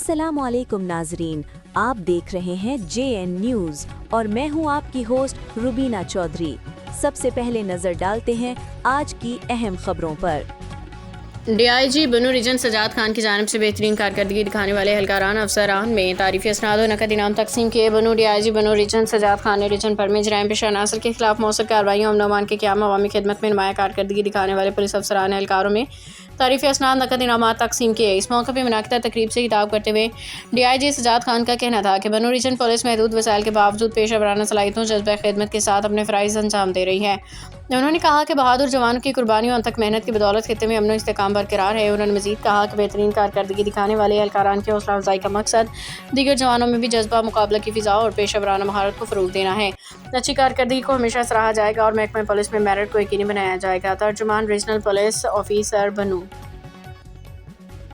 अस्सलाम वालेकुम नाजरीन, आप देख रहे हैं JN न्यूज़ और मैं हूं आपकी होस्ट रुबीना चौधरी। सबसे पहले नजर डालते हैं आज की अहम खबरों पर। DIG बनू रीजन सजाद खान की जानिब से बेहतरीन कारकर्दगी दिखाने वाले एहलकारान अफसरान में तारीफी असनाद और नकद इनाम तकसीम किए। DIG बनू रीजन सजाद खान ने रीजन पर में जराइम पेशा अनासर के खिलाफ मौसर कार्रवाइयों अमन अमान के क़याम अवामी खिदमत में नुमाया कारकर्दगी दिखाने वाले पुलिस अफसरान एहलकारों में तारीफी असनाद नकद इनामात तकसीम किए। इस मौके पर मुनाकिदा तकरीब से खिताब करते हुए DIG सजाद खान का कहना था कि बनू रीजन पुलिस महदूद वसाइल के बावजूद पेशा वराना सलाहियतों जज्बा खिदमत के साथ अपने फ़राइज़ अंजाम दे रही है। उन्होंने कहा कि बहादुर जवानों की कुर्बानियों और तक मेहनत की बदौलत खित्ते में अमन इस्तेकाम बरकरार है। उन्होंने मज़ीद कहा कि बेहतरीन कारकर्दगी दिखाने वाले एहलकारान की हौसला अफजाई का मकसद दीगर जवानों में भी जज्बा, मुकाबला की फ़िज़ा और पेशा वराना महारत को फ़रोग़ देना है। अच्छी कारकर्दगी को हमेशा सराहा जाएगा और महकमा पुलिस में मेरिट को यकीनी बनाया जाएगा। तर्जुमान रीजनल पुलिस ऑफिसर बनू।